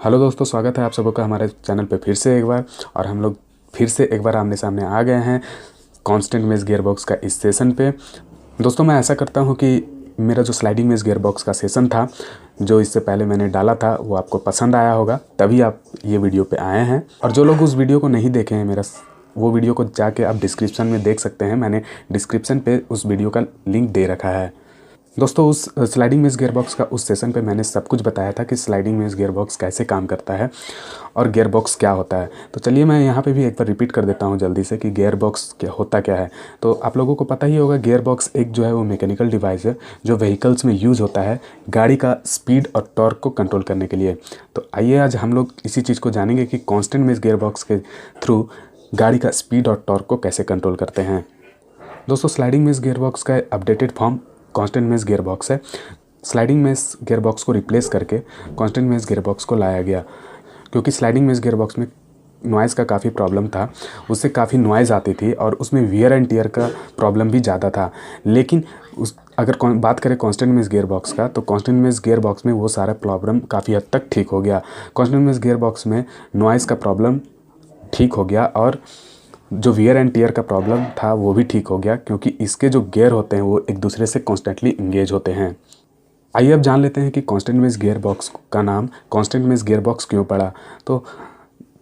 Hello दोस्तों, स्वागत है आप सबका हमारे चैनल पे फिर से एक बार। और हम लोग फिर से एक बार आमने सामने आ गए हैं कांस्टेंट मेश गियरबॉक्स का इस सेशन पे। दोस्तों, मैं ऐसा करता हूँ कि मेरा जो स्लाइडिंग मेश गियरबॉक्स का सेशन था, जो इससे पहले मैंने डाला था, वो आपको पसंद आया होगा, तभी आप ये वीडियो पे आए हैं। और जो लोग उस वीडियो को नहीं देखे हैं मेरा, वो वीडियो को जाके आप डिस्क्रिप्शन में देख सकते हैं। मैंने डिस्क्रिप्शन पे उस वीडियो का लिंक दे रखा है। दोस्तों, उस स्लाइडिंग मेश गियरबॉक्स का उस सेशन पे मैंने सब कुछ बताया था कि स्लाइडिंग मेश गियरबॉक्स कैसे काम करता है और गियरबॉक्स क्या होता है। तो चलिए मैं यहाँ पे भी एक बार रिपीट कर देता हूँ जल्दी से कि गियरबॉक्स क्या होता क्या है। तो आप लोगों को पता ही होगा, गियरबॉक्स एक जो है वो मैकेनिकल डिवाइस है जो व्हीकल्स में यूज़ होता है गाड़ी का स्पीड और टॉर्क को कंट्रोल करने के लिए। तो आइए आज हम लोग इसी चीज़ को जानेंगे कि कांस्टेंट मेश गियरबॉक्स के थ्रू गाड़ी का स्पीड और टॉर्क को कैसे कंट्रोल करते हैं। दोस्तों, स्लाइडिंग मेश गियरबॉक्स का updated form constant mesh gearbox है। स्लाइडिंग मेश गियरबॉक्स को रिप्लेस करके कांस्टेंट मेश गियरबॉक्स को लाया गया, क्योंकि स्लाइडिंग मेश गियरबॉक्स में नॉइज़ का काफ़ी प्रॉब्लम था। उससे काफ़ी नॉइज़ आती थी और उसमें वियर एंड टियर का प्रॉब्लम भी ज़्यादा था। लेकिन अगर बात करें कांस्टेंट मेश गियरबॉक्स का, तो कांस्टेंट मेश गियरबॉक्स में वो सारा प्रॉब्लम काफ़ी हद तक ठीक हो गया। कांस्टेंट मेश गियरबॉक्स में नॉइज़ का प्रॉब्लम ठीक हो गया और जो वियर एंड टियर का प्रॉब्लम था वो भी ठीक हो गया, क्योंकि इसके जो गियर होते हैं वो एक दूसरे से कॉन्स्टेंटली इंगेज होते हैं। आइए अब जान लेते हैं कि कांस्टेंट मेश गियरबॉक्स का नाम कांस्टेंट मेश गियरबॉक्स क्यों पड़ा। तो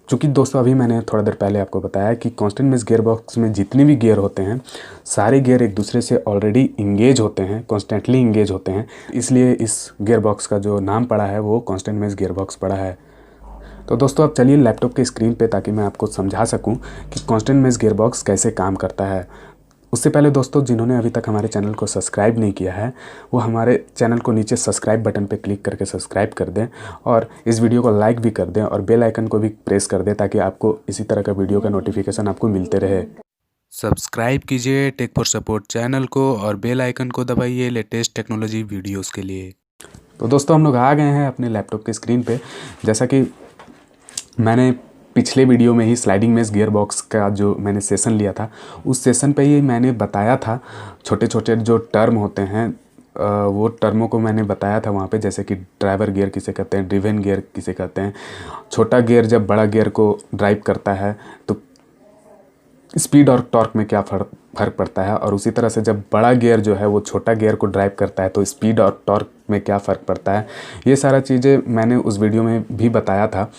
चूँकि दोस्तों अभी मैंने थोड़ा देर पहले आपको बताया कि कांस्टेंट मेश गियरबॉक्स में जितने भी गियर होते हैं, सारे गियर एक दूसरे से ऑलरेडी इंगेज होते हैं, कॉन्स्टेंटली इंगेज होते हैं। इसलिए इस गियरबॉक्स का जो नाम पड़ा है वो कांस्टेंट मेश गियरबॉक्स पड़ा है। तो दोस्तों, अब चलिए लैपटॉप के स्क्रीन पे, ताकि मैं आपको समझा सकूं कि कांस्टेंट मेश गियरबॉक्स कैसे काम करता है। उससे पहले दोस्तों, जिन्होंने अभी तक हमारे चैनल को सब्सक्राइब नहीं किया है, वो हमारे चैनल को नीचे सब्सक्राइब बटन पे क्लिक करके सब्सक्राइब कर दें और इस वीडियो को लाइक भी कर दें और बेल आइकन को भी प्रेस कर दें, ताकि आपको इसी तरह का वीडियो का नोटिफिकेशन आपको मिलते रहे। सब्सक्राइब कीजिए टेक फॉर सपोर्ट चैनल को और बेल आइकन को दबाइए लेटेस्ट टेक्नोलॉजी वीडियोस के लिए। तो दोस्तों, हम लोग आ गए हैं अपने लैपटॉप के स्क्रीन पे। जैसा कि मैंने पिछले वीडियो में ही स्लाइडिंग मेश गियरबॉक्स का जो मैंने सेशन लिया था, उस सेशन पे ही मैंने बताया था छोटे छोटे जो टर्म होते हैं, वो टर्मों को मैंने बताया था वहाँ पे। जैसे कि ड्राइवर गियर किसे कहते हैं, ड्रिवन गियर किसे कहते हैं। छोटा गियर जब बड़ा गियर को ड्राइव करता है तो स्पीड और टॉर्क में क्या फ़र्क पड़ता है, और उसी तरह से जब बड़ा गियर जो है वो छोटा गियर को ड्राइव करता है तो स्पीड और टॉर्क में क्या फ़र्क पड़ता है। ये सारा चीज़ें मैंने उस वीडियो में भी बताया था।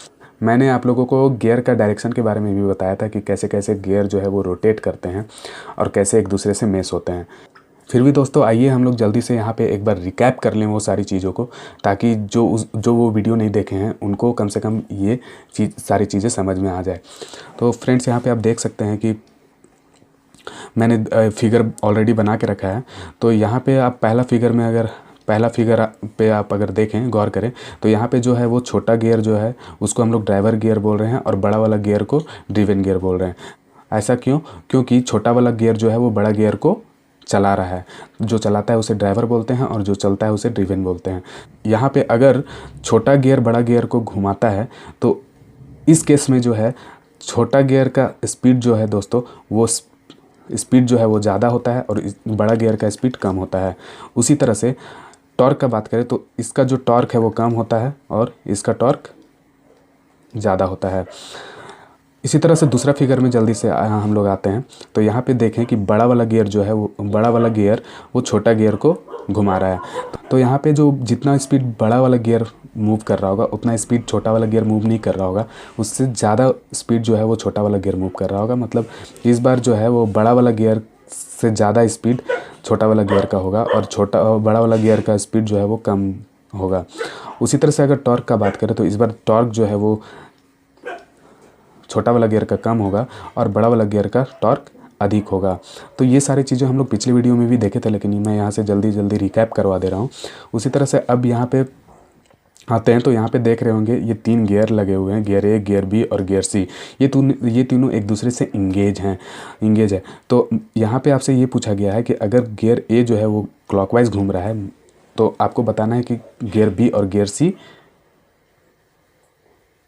मैंने आप लोगों को गियर का डायरेक्शन के बारे में भी बताया था कि कैसे कैसे गियर जो है वो रोटेट करते हैं और कैसे एक दूसरे से मेश होते हैं। फिर भी दोस्तों, आइए हम लोग जल्दी से यहाँ पे एक बार रिकैप कर लें वो सारी चीज़ों को, ताकि जो वो वीडियो नहीं देखे हैं उनको कम से कम ये सारी चीज़ें समझ में आ जाए। तो फ्रेंड्स, यहाँ पे आप देख सकते हैं कि मैंने फिगर ऑलरेडी बना के रखा है। तो यहाँ पे आप पहला फिगर पे आप अगर देखें, गौर करें, तो यहाँ पे जो है वो छोटा गियर जो है उसको हम लोग ड्राइवर गियर बोल रहे हैं और बड़ा वाला गियर को ड्रिवन गियर बोल रहे हैं। ऐसा क्यों? क्योंकि छोटा वाला गियर जो है वो बड़ा गियर को चला रहा है। जो चलाता है उसे ड्राइवर बोलते हैं और जो चलता है उसे ड्रिवन बोलते हैं। यहाँ पे अगर छोटा गियर बड़ा गियर को घुमाता है तो इस केस में जो है छोटा गियर का स्पीड जो है दोस्तों, वो स्पीड जो है वो ज़्यादा होता है और बड़ा गियर का स्पीड कम होता है। उसी तरह से टॉर्क का बात करें तो इसका जो टॉर्क है वो कम होता है और इसका टॉर्क ज़्यादा होता है। इसी तरह से दूसरा फिगर में जल्दी से हम लोग आते हैं। तो यहाँ पे देखें कि बड़ा वाला गियर जो है वो छोटा गियर को घुमा रहा है। तो यहाँ पे जो जितना स्पीड बड़ा वाला गियर मूव कर रहा होगा उतना स्पीड छोटा वाला गियर मूव नहीं कर रहा होगा। उससे ज़्यादा स्पीड जो है वो छोटा वाला गियर मूव कर रहा होगा। मतलब इस बार जो है वो बड़ा वाला गियर से ज़्यादा स्पीड छोटा वाला गियर का होगा और बड़ा वाला गियर का स्पीड जो है वो कम होगा। उसी तरह से अगर टॉर्क का बात करें तो इस बार टॉर्क जो है वो छोटा वाला गियर का कम होगा और बड़ा वाला गियर का टॉर्क अधिक होगा। तो ये सारी चीज़ें हम लोग पिछले वीडियो में भी देखे थे, लेकिन मैं यहाँ से जल्दी जल्दी रिकैप करवा दे रहा हूँ। उसी तरह से अब यहाँ पे आते हैं। तो यहाँ पे देख रहे होंगे ये 3 गियर लगे हुए हैं, गियर ए, गियर बी और गियर सी। ये तीनों एक दूसरे से इंगेज है। तो यहाँ पे आपसे ये पूछा गया है कि अगर गियर ए जो है वो क्लॉकवाइज घूम रहा है तो आपको बताना है कि गियर बी और गियर सी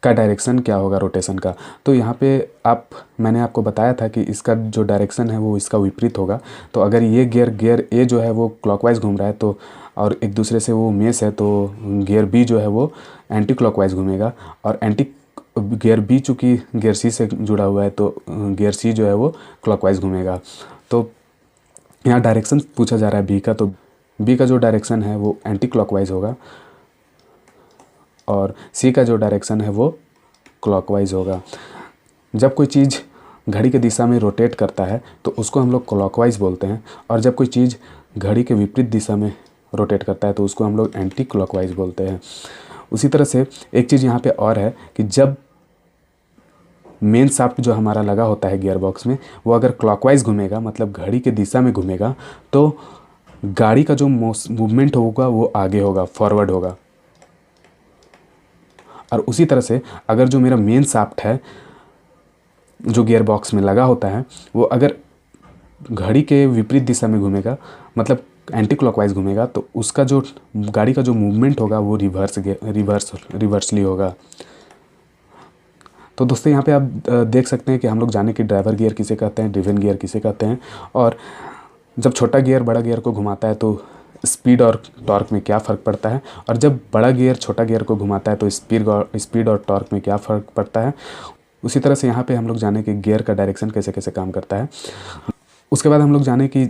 का डायरेक्शन क्या होगा रोटेशन का। तो यहाँ पे मैंने आपको बताया था कि इसका जो डायरेक्शन है वो इसका विपरीत होगा। तो अगर ये गियर ए जो है वो क्लॉकवाइज घूम रहा है तो और एक दूसरे से वो मेस है, तो गियर बी जो है वो एंटी क्लॉकवाइज घूमेगा, और गियर बी चूँकि गियर सी से जुड़ा हुआ है तो गियर सी जो है वो क्लॉकवाइज घूमेगा। तो यहाँ डायरेक्शन पूछा जा रहा है बी का, तो बी का जो डायरेक्शन है वो एंटी क्लॉकवाइज होगा और सी का जो डायरेक्शन है वो क्लॉकवाइज होगा। जब कोई चीज़ घड़ी के दिशा में रोटेट करता है तो उसको हम लोग क्लॉकवाइज बोलते हैं, और जब कोई चीज़ घड़ी के विपरीत दिशा में रोटेट करता है तो उसको हम लोग एंटी क्लॉकवाइज बोलते हैं। उसी तरह से एक चीज़ यहाँ पे और है कि जब मेन शाफ्ट जो हमारा लगा होता है गियर बॉक्स में, वो अगर क्लॉकवाइज घूमेगा, मतलब घड़ी के दिशा में घूमेगा, तो गाड़ी का जो मूवमेंट होगा वो आगे होगा, फॉरवर्ड होगा। और उसी तरह से अगर जो मेरा मेन शाफ्ट है जो गियर बॉक्स में लगा होता है, वो अगर घड़ी के विपरीत दिशा में घूमेगा, मतलब एंटी क्लॉकवाइज घूमेगा, तो उसका जो गाड़ी का जो मूवमेंट होगा वो रिवर्सली होगा। तो दोस्तों यहाँ पे आप देख सकते हैं कि हम लोग जाने कि ड्राइवर गियर किसे कहते हैं, ड्रिवन गियर किसे कहते हैं, और जब छोटा गियर बड़ा गियर को घुमाता है तो स्पीड और टॉर्क में क्या फ़र्क पड़ता है, और जब बड़ा गियर छोटा गियर को घुमाता है तो स्पीड और टॉर्क में क्या फ़र्क पड़ता है। उसी तरह से यहाँ पे हम लोग जाने कि गियर का डायरेक्शन कैसे कैसे काम करता है। उसके बाद हम लोग जाने कि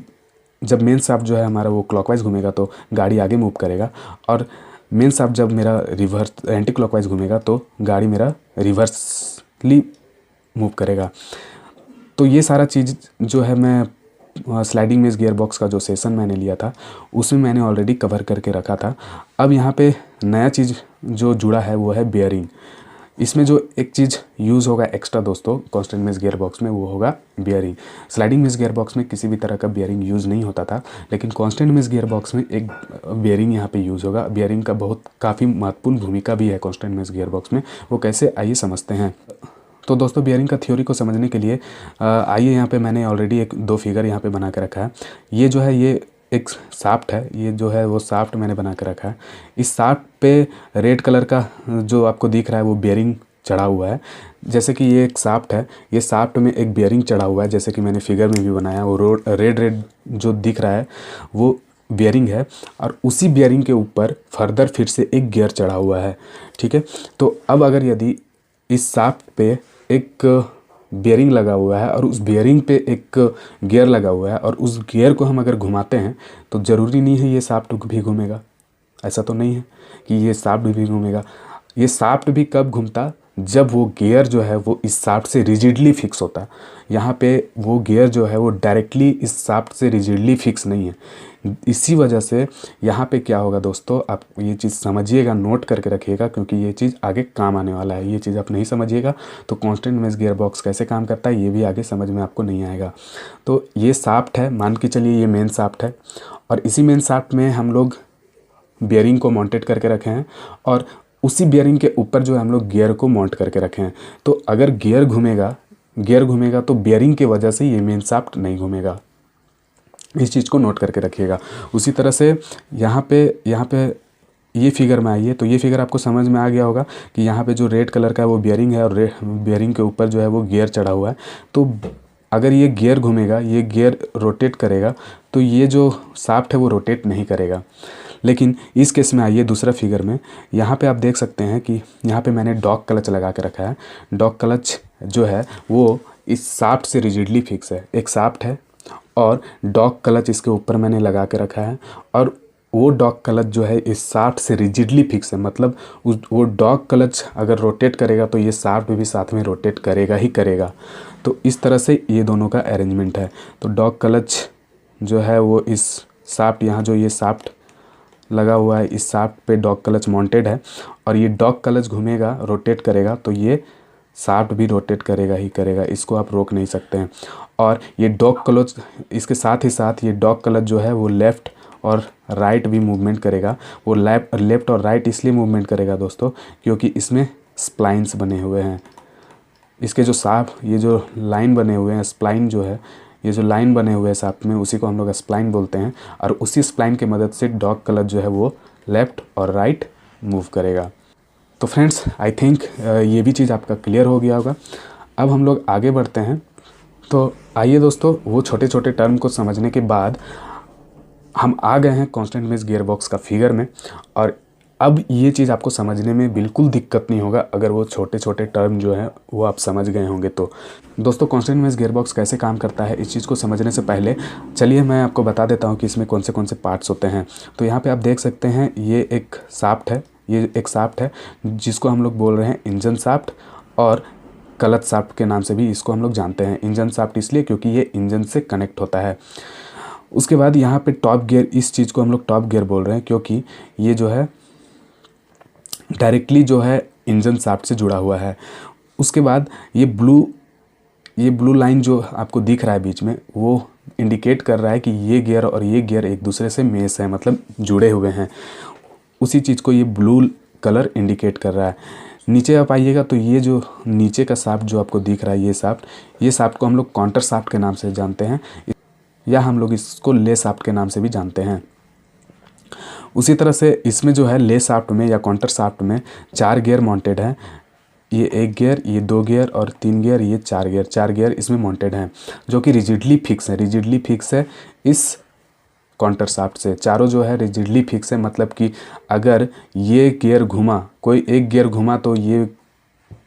जब मेन शाफ्ट जो है हमारा वो क्लॉकवाइज घूमेगा तो गाड़ी आगे मूव करेगा, और मेन शाफ्ट जब मेरा रिवर्स एंटी क्लॉकवाइज घूमेगा तो गाड़ी मेरा रिवर्सली मूव करेगा। तो ये सारा चीज़ जो है मैं स्लाइडिंग मेश गियर बॉक्स का जो सेशन मैंने लिया था उसमें मैंने ऑलरेडी कवर करके रखा था। अब यहाँ पे नया चीज़ जो जुड़ा है वो है बेयरिंग। इसमें जो एक चीज़ यूज़ होगा एक्स्ट्रा दोस्तों कांस्टेंट मेश गियर बॉक्स में, वो होगा bearing. Sliding mesh gear box में किसी भी तरह का बेयरिंग यूज़ नहीं होता था, लेकिन कांस्टेंट मेश गियर बॉक्स में एक बेयरिंग यहाँ पे यूज़ होगा। बेयरिंग का काफ़ी महत्वपूर्ण भूमिका भी है कांस्टेंट मेश गियर बॉक्स में। वो कैसे, आइए समझते हैं। तो दोस्तों बेयरिंग का थ्योरी को समझने के लिए आइए यहाँ पे मैंने ऑलरेडी 2 फिगर यहाँ पे बना के रखा है। ये जो है ये एक शाफ्ट है, ये जो है वो शाफ्ट मैंने बना के रखा है। इस शाफ्ट पे रेड कलर का जो आपको दिख रहा है वो बेयरिंग चढ़ा हुआ है। जैसे कि ये एक शाफ्ट है, ये शाफ्ट में एक बेयरिंग चढ़ा हुआ है, जैसे कि मैंने फिगर में भी बनाया। वो रेड जो दिख रहा है वो बेयरिंग है, और उसी बेयरिंग के ऊपर फर्दर फिर से एक गियर चढ़ा हुआ है। ठीक है, तो अब अगर यदि इस शाफ्ट पे एक बेयरिंग लगा हुआ है और उस बेयरिंग पे एक गियर लगा हुआ है, और उस गियर को हम अगर घुमाते हैं तो ज़रूरी नहीं है ये शाफ्ट भी घूमेगा। ऐसा तो नहीं है कि ये शाफ्ट भी घूमेगा। ये शाफ्ट भी कब घूमता, जब वो गियर जो है वो इस शाफ्ट से रिजिडली फिक्स होता है। यहाँ पे वो गियर जो है वो डायरेक्टली इस शाफ्ट से रिजिडली फिक्स नहीं है। इसी वजह से यहाँ पे क्या होगा दोस्तों, आप ये चीज़ समझिएगा, नोट करके रखिएगा, क्योंकि ये चीज़ आगे काम आने वाला है। ये चीज़ आप नहीं समझिएगा तो कांस्टेंट मेश गियर बॉक्स कैसे काम करता है ये भी आगे समझ में आपको नहीं आएगा। तो ये शाफ्ट है, मान के चलिए ये मेन शाफ्ट है, और इसी मेन शाफ्ट में हम लोग बेयरिंग को माउंटेड करके रखे हैं, और उसी बेयरिंग के ऊपर जो है हम लोग गियर को माउंट करके रखे हैं। तो अगर गियर घूमेगा तो बेयरिंग की वजह से ये मेन शाफ्ट नहीं घूमेगा। इस चीज़ को नोट करके रखिएगा। उसी तरह से यहाँ पे ये फिगर में आइए, तो ये फिगर आपको समझ में आ गया होगा कि यहाँ पे जो रेड कलर का है वो बेयरिंग है, और बेयरिंग के ऊपर जो है वो गियर चढ़ा हुआ है। तो अगर ये गियर घूमेगा, ये गियर रोटेट करेगा, तो ये जो शाफ्ट है वो रोटेट नहीं करेगा। लेकिन इस केस में आइए दूसरा फिगर में, यहाँ पे आप देख सकते हैं कि यहाँ पे मैंने डॉग क्लच लगा के रखा है। डॉग क्लच जो है वो इस शाफ्ट से रिजिडली फिक्स है। एक शाफ्ट है और डॉग क्लच इसके ऊपर मैंने लगा के रखा है, और वो डॉग क्लच जो है इस शाफ्ट से रिजिडली फिक्स है। मतलब वो डॉग क्लच अगर रोटेट करेगा तो ये शाफ्ट भी साथ में रोटेट करेगा ही करेगा। तो इस तरह से ये दोनों का अरेंजमेंट है। तो डॉग क्लच जो है वो इस शाफ्ट, यहाँ जो ये शाफ्ट लगा हुआ है इस शाफ्ट पे डॉग क्लच माउंटेड है, और ये डॉग क्लच घूमेगा, रोटेट करेगा, तो ये शाफ्ट भी रोटेट करेगा ही करेगा। इसको आप रोक नहीं सकते हैं। और ये डॉग क्लच, इसके साथ ही साथ ये डॉग क्लच जो है वो लेफ़्ट और राइट भी मूवमेंट करेगा। वो लेफ़्ट और राइट इसलिए मूवमेंट करेगा दोस्तों क्योंकि इसमें स्प्लाइंस बने हुए हैं। इसके जो ये जो लाइन बने हुए हैं, स्प्लाइन जो है, ये जो लाइन बने हुए हैं शाफ्ट में, उसी को हम लोग स्प्लाइन बोलते हैं। और उसी स्प्लाइन की मदद से डॉग क्लच जो है वो लेफ़्ट और राइट मूव करेगा। तो फ्रेंड्स आई थिंक ये भी चीज़ आपका क्लियर हो गया होगा। अब हम लोग आगे बढ़ते हैं। तो आइए दोस्तों, वो छोटे छोटे टर्म को समझने के बाद हम आ गए हैं कांस्टेंट मेश गियर बॉक्स का फिगर में। और अब ये चीज़ आपको समझने में बिल्कुल दिक्कत नहीं होगा अगर वो छोटे छोटे टर्म जो है वो आप समझ गए होंगे तो। दोस्तों कांस्टेंट मेश गियर बॉक्स कैसे काम करता है, इस चीज़ को समझने से पहले चलिए मैं आपको बता देता हूँ कि इसमें कौन से पार्ट्स होते हैं। तो यहाँ पे आप देख सकते हैं ये एक शाफ्ट है, ये एक शाफ्ट है जिसको हम लोग बोल रहे हैं इंजन शाफ्ट, और क्लच शाफ्ट के नाम से भी इसको हम लोग जानते हैं। इंजन शाफ्ट इसलिए क्योंकि ये इंजन से कनेक्ट होता है। उसके बाद यहाँ पे टॉप गियर, इस चीज़ को हम लोग टॉप गियर बोल रहे हैं क्योंकि ये जो है डायरेक्टली जो है इंजन शाफ्ट से जुड़ा हुआ है। उसके बाद ये ब्लू लाइन जो आपको दिख रहा है बीच में, वो इंडिकेट कर रहा है कि ये गियर और ये गियर एक दूसरे से मेश है, मतलब जुड़े हुए हैं। उसी चीज़ को ये ब्लू कलर इंडिकेट कर रहा है। नीचे आप आइएगा तो ये जो नीचे का शाफ्ट जो आपको दिख रहा है, ये शाफ्ट को हम लोग काउंटर शाफ्ट के नाम से जानते हैं, या हम लोग इसको ले शाफ्ट के नाम से भी जानते हैं। उसी तरह से इसमें जो है ले शाफ्ट में या काउंटर शाफ्ट में 4 गियर माउंटेड हैं। ये 1 गियर, ये 2 गियर और 3 गियर, ये 4 गियर इसमें माउंटेड हैं, जो कि रिजिडली फिक्स है इस काउंटर शाफ्ट से। चारों जो है रिजिडली फिक्स है, मतलब कि अगर ये गियर घुमा, कोई एक गियर घुमा तो ये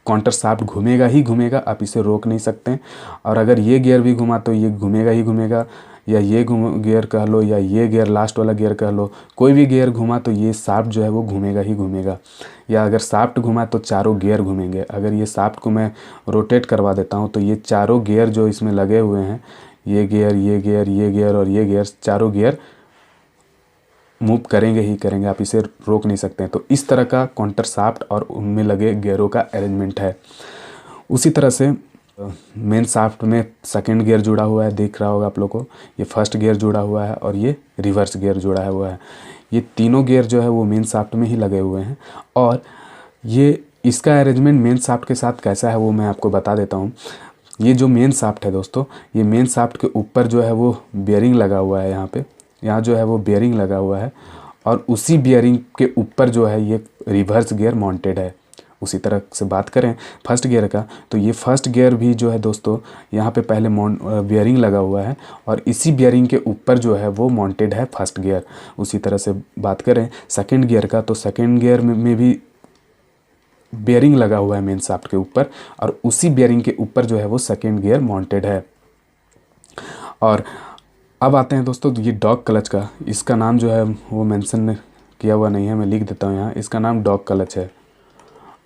काउंटर शाफ्ट घूमेगा ही घूमेगा, आप इसे रोक नहीं सकते। और अगर ये गियर भी घुमा तो ये घूमेगा ही घूमेगा, या ये गियर कह लो या ये गियर लास्ट वाला गियर कह लो, कोई भी गियर घुमा तो ये शाफ्ट जो है वो घूमेगा ही घूमेगा। या अगर शाफ्ट घुमा तो चारों गियर घूमेंगे। अगर ये शाफ्ट को मैं रोटेट करवा देता हूँ तो ये चारों गियर जो इसमें लगे हुए हैं, ये गियर ये गियर ये गियर और ये गियर, चारों गियर मूव करेंगे ही करेंगे, आप इसे रोक नहीं सकते हैं। तो इस तरह का काउंटर शाफ्ट और उनमें लगे गियरों का अरेंजमेंट है। उसी तरह से मेन शाफ्ट में सेकंड गियर जुड़ा हुआ है, दिख रहा होगा आप लोगों को। ये फर्स्ट गियर जुड़ा हुआ है और ये रिवर्स गियर जुड़ा हुआ है। ये तीनों गियर जो है वो मेन शाफ्ट में ही लगे हुए हैं। और ये इसका अरेंजमेंट मेन शाफ्ट के साथ कैसा है वो मैं आपको बता देता हूँ। ये जो मेन शाफ्ट है दोस्तों, ये मेन शाफ्ट के ऊपर जो है वो बेयरिंग लगा हुआ है। यहाँ जो है वो बेयरिंग लगा हुआ है, और उसी बेयरिंग के ऊपर जो है ये रिवर्स गियर माउंटेड है। उसी तरह से बात करें फर्स्ट गियर का, तो ये फर्स्ट गियर भी जो है दोस्तों यहाँ पे पहले बेयरिंग लगा हुआ है, और इसी बेयरिंग के ऊपर जो है वो माउंटेड है फर्स्ट गियर। उसी तरह से बात करें सेकंड गियर का, तो सेकंड गियर में भी बेयरिंग लगा हुआ है मेन शाफ्ट के ऊपर, और उसी बेयरिंग के ऊपर जो है वो सेकंड गियर माउंटेड है। और अब आते हैं दोस्तों ये डॉग क्लच का। इसका नाम जो है वो मेंशन किया हुआ नहीं है, मैं लिख देता हूँ यहाँ। इसका नाम डॉग क्लच है।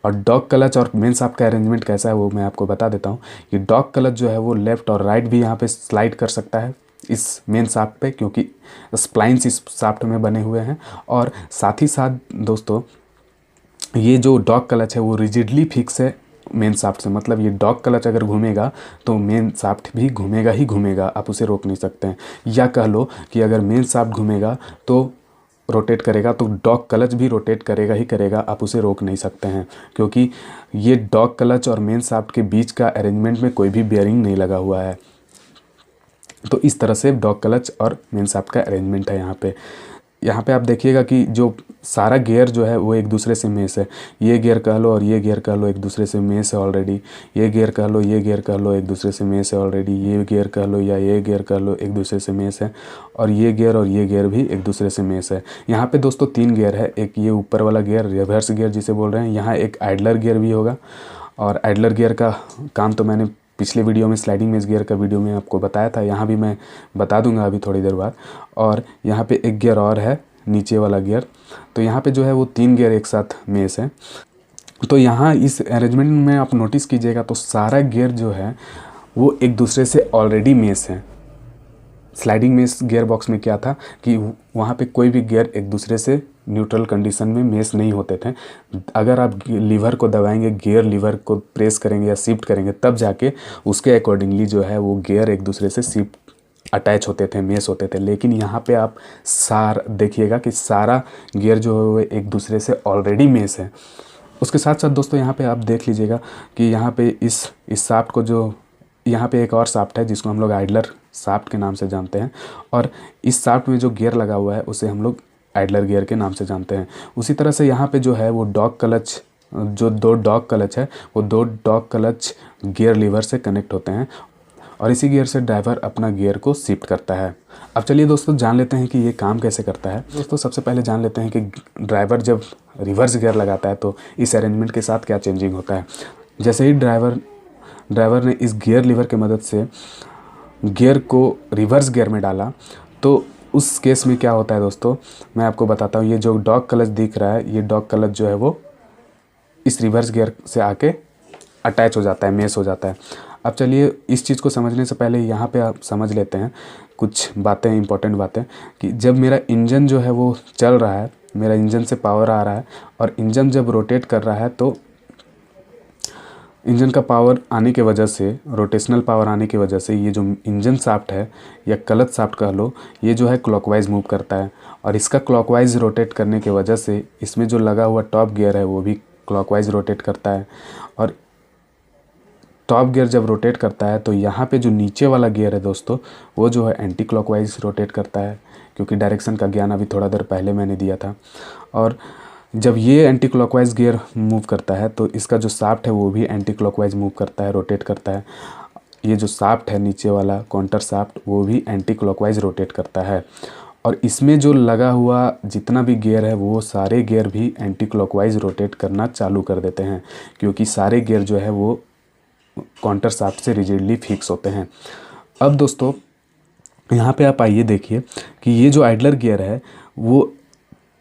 और डॉग क्लच और मेन शाफ्ट का अरेंजमेंट कैसा है वो मैं आपको बता देता हूँ। ये डॉग क्लच जो है वो लेफ़्ट और राइट भी यहाँ पे स्लाइड कर सकता है इस मेन शाफ्ट पे, क्योंकि स्प्लाइंस इस शाफ्ट में बने हुए हैं। और साथ ही साथ दोस्तों ये जो डॉग क्लच है वो रिजिडली फिक्स है मेन शाफ्ट से, मतलब ये डॉग क्लच अगर घूमेगा तो मेन शाफ्ट भी घूमेगा ही घूमेगा, आप उसे रोक नहीं सकते हैं। या कह लो कि अगर मेन शाफ्ट घूमेगा तो रोटेट करेगा, तो डॉग क्लच भी रोटेट करेगा ही करेगा, आप उसे रोक नहीं सकते हैं, क्योंकि ये डॉग क्लच और मेन शाफ्ट के बीच का अरेंजमेंट में कोई भी बेयरिंग नहीं लगा हुआ है। तो इस तरह से डॉग क्लच और मेन शाफ्ट का अरेंजमेंट है यहाँ पे आप देखिएगा कि जो सारा गियर जो है वो एक दूसरे से मेश है। ये गियर कह लो और ये गियर कह लो एक दूसरे से मेश है ऑलरेडी। ये गियर कह लो, ये गियर कह लो एक दूसरे से मेश है ऑलरेडी। ये गियर कह लो या ये गियर कह लो एक दूसरे से मेश है, और ये गियर भी एक दूसरे से मेश है। यहाँ पे दोस्तों 3 गियर है। एक ये ऊपर वाला गियर रिवर्स गियर जिसे बोल रहे हैं, यहाँ एक आइडलर गियर भी होगा। और आइडलर गियर का काम तो मैंने पिछले वीडियो में स्लाइडिंग मेश गियर का वीडियो में आपको बताया था, यहाँ भी मैं बता दूंगा अभी थोड़ी देर बाद। और यहाँ पे एक गियर और है, नीचे वाला गियर। तो यहाँ पे जो है वो 3 गियर एक साथ मेश है। तो यहाँ इस अरेंजमेंट में आप नोटिस कीजिएगा तो सारा गियर जो है वो एक दूसरे से ऑलरेडी मेश है। स्लाइडिंग मेश गियर बॉक्स में क्या था कि वहाँ पे कोई भी गियर एक दूसरे से न्यूट्रल कंडीशन में मेश नहीं होते थे। अगर आप लीवर को दबाएंगे, गियर लीवर को प्रेस करेंगे या शिफ्ट करेंगे, तब जाके उसके अकॉर्डिंगली जो है वो गियर एक दूसरे से शिफ्ट अटैच होते थे, मेश होते थे। लेकिन यहाँ पे आप देखिएगा कि सारा गियर जो है वो एक दूसरे से ऑलरेडी मेश है। उसके साथ साथ दोस्तों यहाँ पे आप देख लीजिएगा कि यहाँ पे इस शाफ्ट को जो यहाँ पे एक और शाफ्ट है जिसको हम लोग आइडलर शाफ्ट के नाम से जानते हैं, और इस शाफ्ट में जो गियर लगा हुआ है उसे हम लोग आइडलर गियर के नाम से जानते हैं। उसी तरह से यहाँ पे जो है वो डॉग क्लच, जो 2 डॉग क्लच है वो 2 डॉग क्लच गियर लीवर से कनेक्ट होते हैं। और इसी गियर से ड्राइवर अपना गियर को शिफ्ट करता है। अब चलिए दोस्तों जान लेते हैं कि ये काम कैसे करता है। दोस्तों सबसे पहले जान लेते हैं कि ड्राइवर जब रिवर्स गियर लगाता है तो इस अरेंजमेंट के साथ क्या चेंजिंग होता है। जैसे ही ड्राइवर ने इस गियर लीवर की मदद से गियर को रिवर्स गियर में डाला तो उस केस में क्या होता है दोस्तों, मैं आपको बताता हूँ। ये जो डॉग क्लच दिख रहा है, ये डॉग क्लच जो है वो इस रिवर्स गियर से आके अटैच हो जाता है, मेस हो जाता है। अब चलिए इस चीज़ को समझने से पहले यहाँ पे आप समझ लेते हैं कुछ बातें, इंपॉर्टेंट बातें, कि जब मेरा इंजन जो है वो चल रहा है, मेरा इंजन से पावर आ रहा है और इंजन जब रोटेट कर रहा है तो इंजन का पावर आने की वजह से, रोटेशनल पावर आने की वजह से ये जो इंजन शाफ्ट है या क्लच शाफ्ट कह लो, ये जो है क्लॉकवाइज मूव करता है। और इसका क्लॉकवाइज रोटेट करने की वजह से इसमें जो लगा हुआ टॉप गियर है वो भी क्लॉकवाइज रोटेट करता है। और टॉप गियर जब रोटेट करता है तो यहाँ पे जो नीचे वाला गियर है दोस्तों, वो जो है एंटी क्लॉकवाइज रोटेट करता है, क्योंकि डायरेक्शन का ज्ञान अभी थोड़ा देर पहले मैंने दिया था। और जब ये एंटी क्लॉकवाइज गियर मूव करता है तो इसका जो शाफ्ट है वो भी एंटी क्लॉकवाइज मूव करता है, रोटेट करता है। ये जो शाफ्ट है नीचे वाला काउंटर शाफ्ट, वो भी एंटी क्लॉकवाइज रोटेट करता है। और इसमें जो लगा हुआ जितना भी गियर है वो सारे गियर भी एंटी क्लॉकवाइज रोटेट करना चालू कर देते हैं, क्योंकि सारे गियर जो है वो काउंटर शाफ्ट से रिजिडली फिक्स होते हैं। अब दोस्तों यहाँ पे आप आइए देखिए कि ये जो आइडलर गियर है वो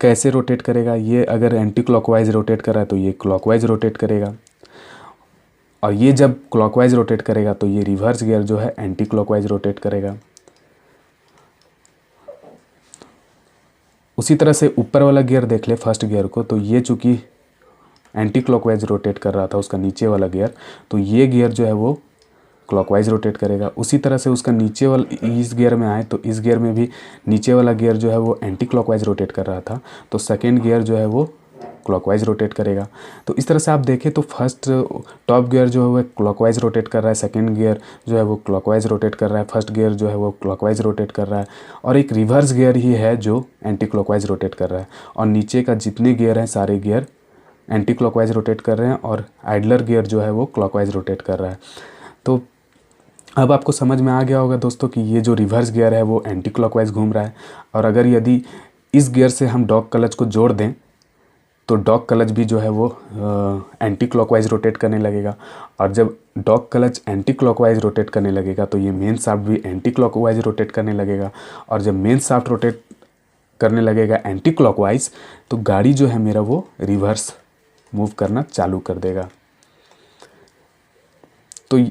कैसे रोटेट करेगा। ये अगर एंटी क्लॉकवाइज रोटेट कर रहा है तो ये क्लॉकवाइज रोटेट करेगा, और ये जब क्लॉकवाइज रोटेट करेगा तो ये रिवर्स गियर जो है एंटी क्लॉकवाइज रोटेट करेगा। उसी तरह से ऊपर वाला गियर देख ले, फर्स्ट गियर को, तो ये चूँकि एंटी क्लॉकवाइज रोटेट कर रहा था उसका नीचे वाला गियर, तो ये गियर जो है वो क्लॉकवाइज रोटेट करेगा। उसी तरह से उसका नीचे वाला इस गियर में आए तो इस गियर में भी नीचे वाला गियर जो है वो एंटी क्लॉकवाइज रोटेट कर रहा था, तो सेकेंड गियर जो है वो क्लॉकवाइज रोटेट करेगा। तो इस तरह से आप देखें तो फर्स्ट टॉप गियर जो है वो क्लॉकवाइज रोटेट कर रहा है, सेकेंड गियर जो है वो क्लॉकवाइज रोटेट कर रहा है, फर्स्ट गियर जो है वो क्लॉकवाइज रोटेट कर रहा है, और एक रिवर्स गियर ही है जो एंटी क्लॉकवाइज रोटेट कर रहा है। और नीचे का जितने गियर हैं सारे गियर एंटी क्लॉकवाइज रोटेट कर रहे हैं, और आइडलर गियर जो है वो क्लॉकवाइज रोटेट कर रहा है। तो अब आपको समझ में आ गया होगा दोस्तों कि ये जो रिवर्स गियर है वो एंटी क्लॉकवाइज घूम रहा है। और अगर यदि इस गियर से हम डॉग क्लच को जोड़ दें तो डॉग क्लच भी जो है वो एंटी क्लॉकवाइज रोटेट करने लगेगा। और जब dog clutch anti clockwise rotate करने लगेगा तो ये मेन शाफ्ट भी एंटी क्लॉकवाइज रोटेट करने लगेगा। और जब मेन शाफ्ट रोटेट करने लगेगा एंटी क्लॉकवाइज तो गाड़ी जो है मेरा वो रिवर्स मूव करना चालू कर देगा। तो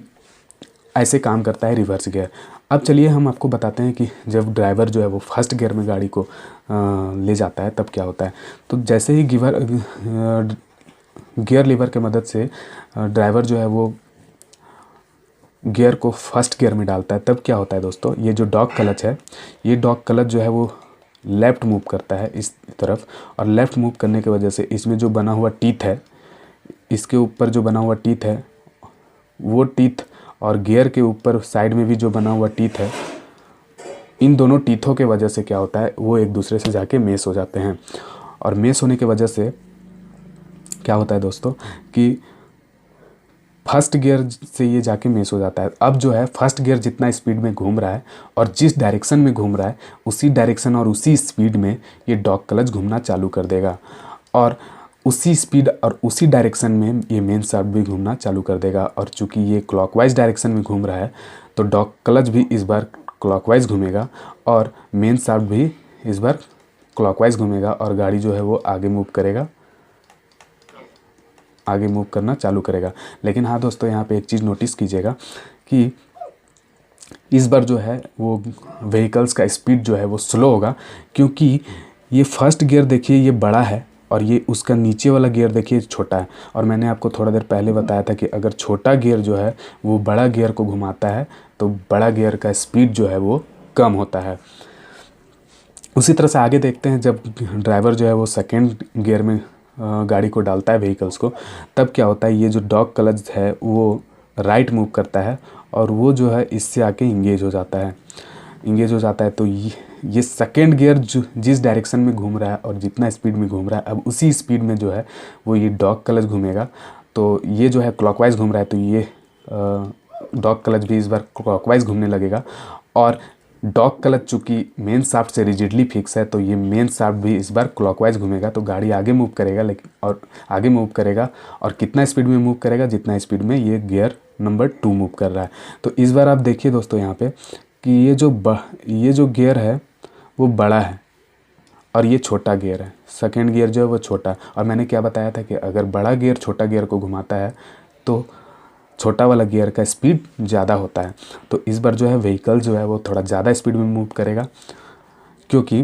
ऐसे काम करता है रिवर्स गियर। अब चलिए हम आपको बताते हैं कि जब ड्राइवर जो है वो फर्स्ट गियर में गाड़ी को ले जाता है तब क्या होता है। तो जैसे ही गियर लीवर की मदद से ड्राइवर जो है वो गियर को फर्स्ट गियर में डालता है तब क्या होता है दोस्तों, ये जो डॉग क्लच है, ये डॉग क्लच जो है वो लेफ़्ट मूव करता है इस तरफ। और लेफ़्ट मूव करने की वजह से इसमें जो बना हुआ टीथ है, इसके ऊपर जो बना हुआ टीथ है वो टीथ, और गियर के ऊपर साइड में भी जो बना हुआ टीथ है, इन दोनों टीथों के वजह से क्या होता है, वो एक दूसरे से जाके मेस हो जाते हैं। और मेस होने की वजह से क्या होता है दोस्तों कि फर्स्ट गियर से ये जाके मेस हो जाता है। अब जो है फर्स्ट गियर जितना स्पीड में घूम रहा है और जिस डायरेक्शन में घूम रहा है उसी डायरेक्शन और उसी स्पीड में ये डॉग क्लच घूमना चालू कर देगा, और उसी स्पीड और उसी डायरेक्शन में ये मेन शाफ्ट भी घूमना चालू कर देगा। और चूंकि ये क्लॉकवाइज डायरेक्शन में घूम रहा है तो डॉग क्लच भी इस बार क्लॉकवाइज घूमेगा और मेन शाफ्ट भी इस बार क्लॉकवाइज घूमेगा, और गाड़ी जो है वो आगे मूव करेगा, आगे मूव करना चालू करेगा। लेकिन हाँ दोस्तों, यहाँ पे एक चीज़ नोटिस कीजिएगा कि इस बार जो है वो व्हीकल्स का स्पीड जो है वो स्लो होगा, क्योंकि ये फर्स्ट गियर देखिए ये बड़ा है और ये उसका नीचे वाला गियर देखिए छोटा है। और मैंने आपको थोड़ा देर पहले बताया था कि अगर छोटा गियर जो है वो बड़ा गियर को घुमाता है तो बड़ा गियर का स्पीड जो है वो कम होता है। उसी तरह से आगे देखते हैं, जब ड्राइवर जो है वो सेकेंड गियर में गाड़ी को डालता है व्हीकल्स को, तब क्या होता है, ये जो डॉग क्लच है वो राइट मूव करता है और वो जो है इससे आके इंगेज हो जाता है। तो ये सेकेंड गियर जो जिस डायरेक्शन में घूम रहा है और जितना स्पीड में घूम रहा है, अब उसी स्पीड में जो है वो ये डॉग क्लच घूमेगा। तो ये जो है क्लॉकवाइज घूम रहा है तो ये डॉग क्लच भी इस बार क्लॉकवाइज घूमने लगेगा। और डॉग क्लच चूँकि मेन शाफ्ट से रिजिडली फिक्स है तो ये मेन शाफ्ट भी इस बार क्लॉकवाइज घूमेगा, तो गाड़ी आगे मूव करेगा, लेकिन और आगे मूव करेगा और कितना स्पीड में मूव करेगा, जितना स्पीड में ये गियर नंबर 2 मूव कर रहा है। तो इस बार आप देखिए दोस्तों यहाँ पे कि ये जो गियर है वो बड़ा है और ये छोटा गियर है। सेकेंड गियर जो है वो छोटा, और मैंने क्या बताया था कि अगर बड़ा गियर छोटा गियर को घुमाता है तो छोटा वाला गियर का स्पीड ज़्यादा होता है। तो इस बार जो है व्हीकल जो है वो थोड़ा ज़्यादा स्पीड में मूव करेगा, क्योंकि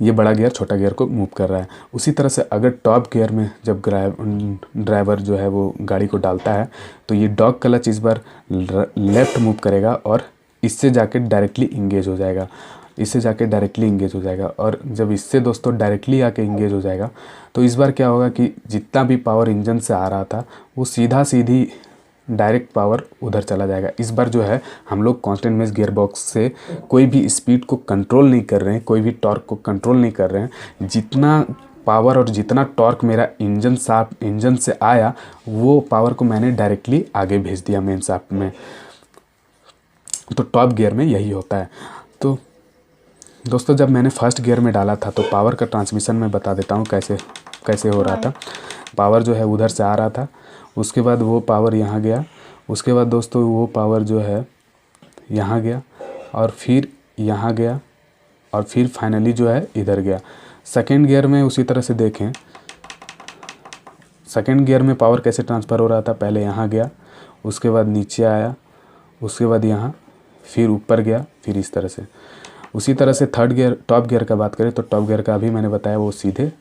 ये बड़ा गियर छोटा गियर को मूव कर रहा है। उसी तरह से अगर टॉप गियर में जब ड्राइवर जो है वो गाड़ी को डालता है तो ये डॉग क्लच इस बार लेफ़्ट मूव करेगा और इससे जाके डायरेक्टली इंगेज हो जाएगा। और जब इससे दोस्तों डायरेक्टली आके इंगेज हो जाएगा तो इस बार क्या होगा कि जितना भी पावर इंजन से आ रहा था वो सीधी डायरेक्ट पावर उधर चला जाएगा। इस बार जो है हम लोग कांस्टेंट मेश गियर बॉक्स से कोई भी स्पीड को कंट्रोल नहीं कर रहे हैं, कोई भी टॉर्क को कंट्रोल नहीं कर रहे हैं। जितना पावर और जितना टॉर्क मेरा इंजन से आया वो पावर को मैंने डायरेक्टली आगे भेज दिया मेन शाफ्ट में। तो टॉप गियर में यही होता है। तो दोस्तों जब मैंने फर्स्ट गियर में डाला था तो पावर का ट्रांसमिशन मैं बता देता हूँ कैसे हो रहा था। पावर जो है उधर से आ रहा था, उसके बाद वो पावर यहाँ गया, उसके बाद दोस्तों वो पावर जो है यहाँ गया और फिर यहाँ गया और फिर फाइनली जो है इधर गया। सेकेंड गियर में उसी तरह से देखें, सेकेंड गियर में पावर कैसे ट्रांसफ़र हो रहा था, पहले यहाँ गया, उसके बाद नीचे आया, उसके बाद यहाँ, फिर ऊपर गया, फिर इस तरह से। उसी तरह से थर्ड गियर टॉप गियर का बात करें तो टॉप गियर का अभी मैंने बताया वो सीधे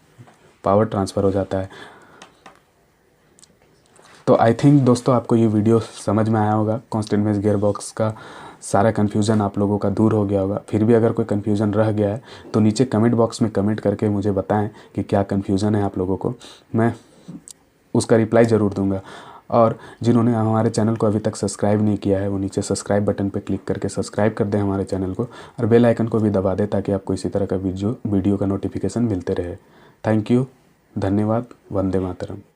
पावर ट्रांसफ़र हो जाता है। तो आई थिंक दोस्तों आपको ये वीडियो समझ में आया होगा। कांस्टेंट मेश गियर बॉक्स का सारा कन्फ्यूज़न आप लोगों का दूर हो गया होगा। फिर भी अगर कोई कन्फ्यूज़न रह गया है तो नीचे कमेंट बॉक्स में कमेंट करके मुझे बताएं कि क्या कन्फ्यूज़न है आप लोगों को, मैं उसका रिप्लाई ज़रूर दूंगा। और जिन्होंने हमारे चैनल को अभी तक सब्सक्राइब नहीं किया है वो नीचे सब्सक्राइब बटन पर क्लिक करके सब्सक्राइब कर दें हमारे चैनल को, और बेल आइकन को भी दबा दें ताकि आपको इसी तरह का वीडियो का नोटिफिकेशन मिलते रहे। थैंक यू, धन्यवाद, वंदे मातरम।